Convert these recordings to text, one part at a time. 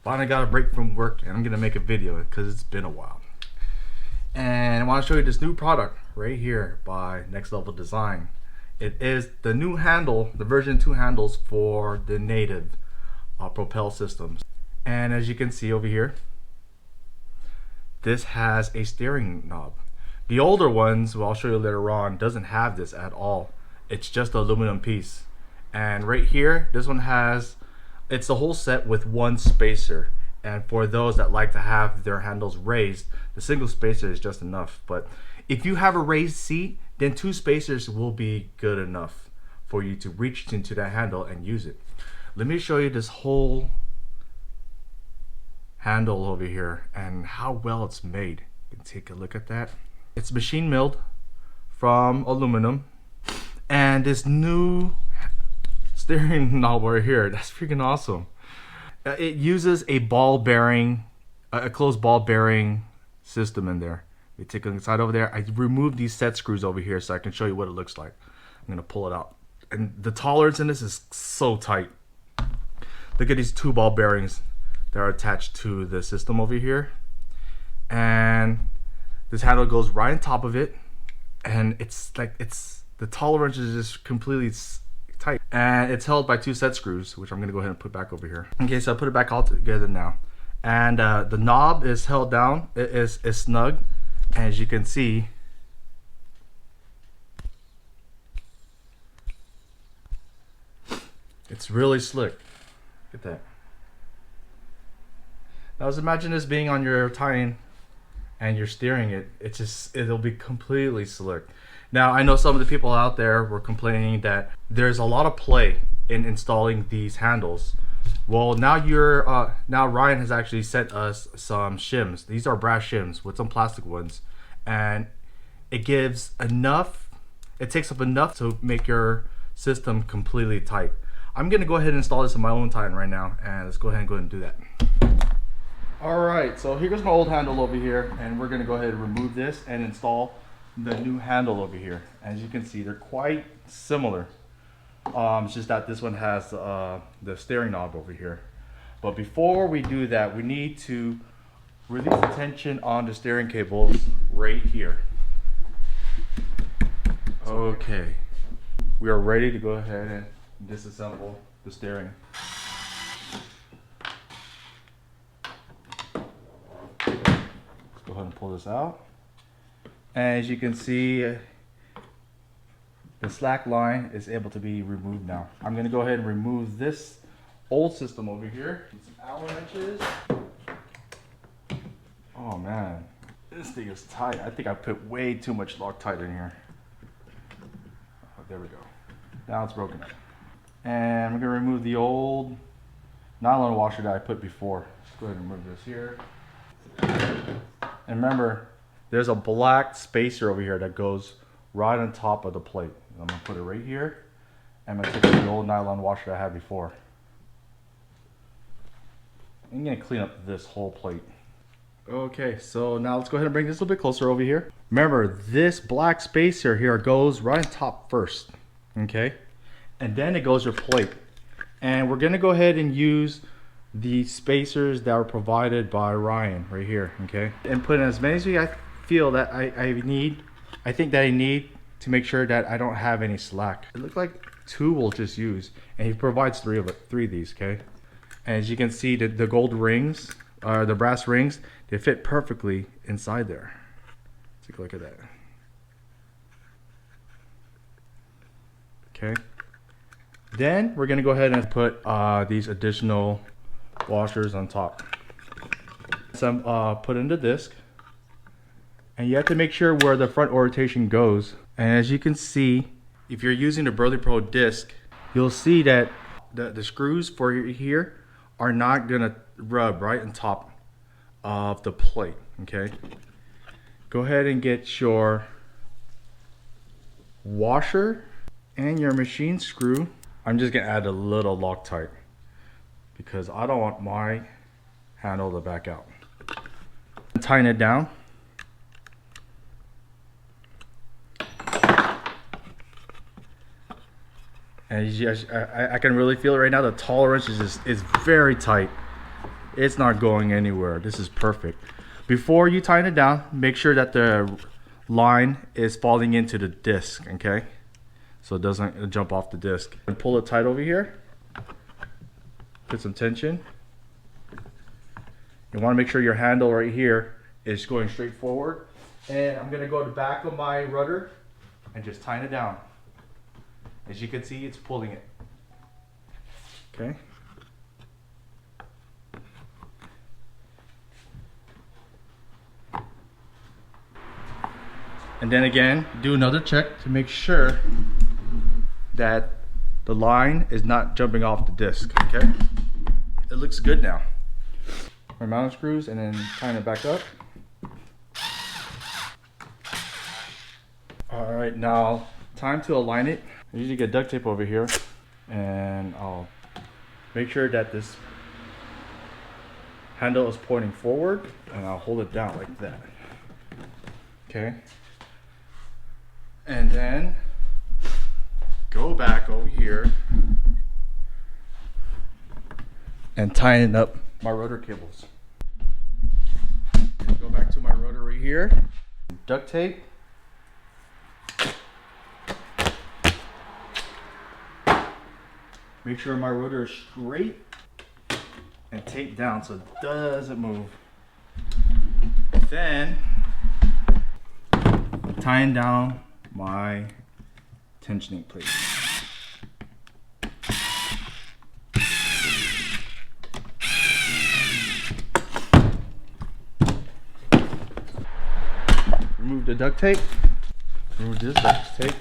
finally got a break from work and I'm gonna make a video because it's been a while. And I want to show you this new product right here by Next Level Design. It is the new handle, the version 2 handles for the native Propel systems. And as you can see over here, this has a steering knob. The older ones, well, I'll show you later on, doesn't have this at all. It's just an aluminum piece. And right here, this one has, it's the whole set with one spacer. And for those that like to have their handles raised, the single spacer is just enough. But if you have a raised seat, then 2 spacers will be good enough for you to reach into that handle and use it. Let me show you this whole handle over here and how well it's made. You can take a look at that. It's machine milled from aluminum, and this new steering knob right here, that's freaking awesome. It uses a ball bearing, a closed ball bearing system in there. You take a look inside over there. I removed these set screws over here so I can show you what it looks like. I'm gonna pull it out, and the tolerance in this is so tight. Look at these 2 ball bearings that are attached to the system over here, and this handle goes right on top of it, and it's like, the tolerance is just completely tight, and it's held by 2 set screws, which I'm gonna go ahead and put back over here. Okay, so I put it back all together now, and the knob is held down. It is snug, and as you can see, it's really slick. Look at that. Now just imagine this being on your tine and you're steering it. It'll be completely slick. Now I know some of the people out there were complaining that there's a lot of play in installing these handles. Well, now now Ryan has actually sent us some shims. These are brass shims with some plastic ones, and it gives enough, it takes up enough to make your system completely tight. I'm gonna go ahead and install this in my own tine right now, and let's go ahead and do that. Alright, so here's my old handle over here, and we're going to go ahead and remove this and install the new handle over here. As you can see, they're quite similar. It's just that this one has the steering knob over here. But before we do that, we need to release the tension on the steering cables right here. Okay, we are ready to go ahead and disassemble the steering. Go ahead and pull this out, and as you can see, the slack line is able to be removed now. I'm going to go ahead and remove this old system over here. Some Allen wrenches. Oh man, this thing is tight. I think I put way too much Loctite in here. Oh, there we go. Now it's broken up. And I'm going to remove the old nylon washer that I put before. Let's go ahead and remove this here. And remember, there's a black spacer over here that goes right on top of the plate. I'm gonna put it right here. I'm gonna take the old nylon washer that I had before. I'm gonna clean up this whole plate. Okay, so now let's go ahead and bring this a little bit closer over here. Remember, this black spacer here goes right on top first, okay? And then it goes your plate. And we're gonna go ahead and use the spacers that were provided by Ryan right here, okay? And put in as many as I feel that I think that I need to make sure that I don't have any slack. It looks like 2 we'll just use, and he provides 3 of these, okay? And as you can see, the gold rings, the brass rings, they fit perfectly inside there. Take a look at that. Okay. Then we're gonna go ahead and put these additional washers on top. Some put in the disc, and you have to make sure where the front orientation goes. And as you can see, if you're using the Burley Pro disc, you'll see that the screws for here are not gonna rub right on top of the plate, okay? Go ahead and get your washer and your machine screw. I'm just gonna add a little Loctite because I don't want my handle to back out. Tighten it down. And I can really feel it right now. The tolerance is very tight. It's not going anywhere. This is perfect. Before you tighten it down, make sure that the line is falling into the disc, okay? So it doesn't jump off the disc. And pull it tight over here. Put some tension. You want to make sure your handle right here is going straight forward. And I'm going to go to the back of my rudder and just tighten it down. As you can see, it's pulling it. Okay. And then again, do another check to make sure that the line is not jumping off the disc, okay? It looks good now. My mounting screws and then tighten it back up. All right, now time to align it. I usually get duct tape over here and I'll make sure that this handle is pointing forward and I'll hold it down like that. Okay. And then go back over here and tighten up my rotor cables. Go back to my rotor right here. Duct tape. Make sure my rotor is straight and tape down so it doesn't move. Then tighten down my tensioning plate. Remove the duct tape. Remove this duct tape.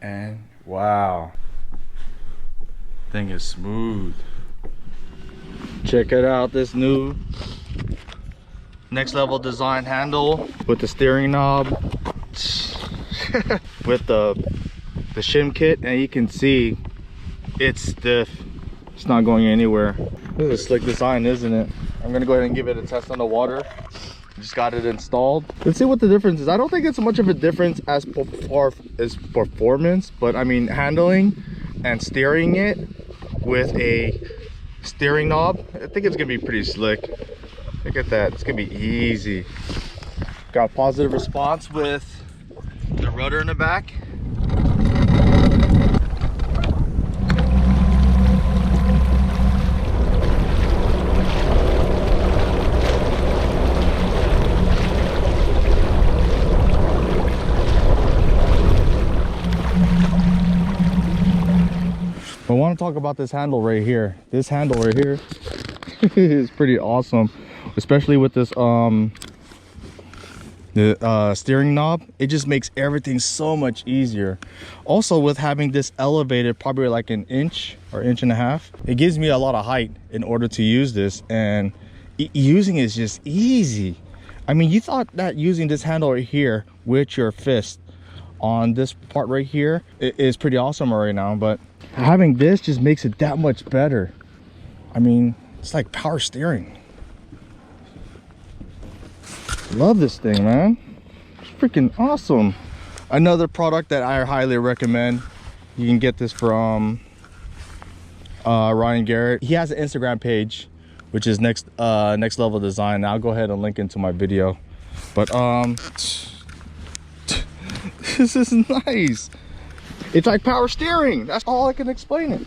And wow. Thing is smooth. Check it out, this new next level design handle with the steering knob with the shim kit, and you can see it's stiff. It's not going anywhere. This is a slick design, isn't it? I'm gonna go ahead and give it a test on the water. Just got it installed. Let's see what the difference is. I don't think it's much of a difference as far as performance, but I mean handling and steering it with a steering knob, I think it's gonna be pretty slick. Look at that, it's gonna be easy. Got positive response with the rudder in the back. I want to talk about this handle right here. This handle right here is pretty awesome, especially with this steering knob. It just makes everything so much easier. Also, with having this elevated probably like an inch or inch and a half, it gives me a lot of height in order to use this, and using it is just easy. I mean, you thought that using this handle right here with your fist on this part right here is pretty awesome right now, but having this just makes it that much better. I mean, it's like power steering. Love this thing, man. It's freaking awesome. Another product that I highly recommend. You can get this from Ryan Garrett. He has an Instagram page, which is next level design. I'll go ahead and link into my video. But this is nice. It's like power steering. That's all I can explain it.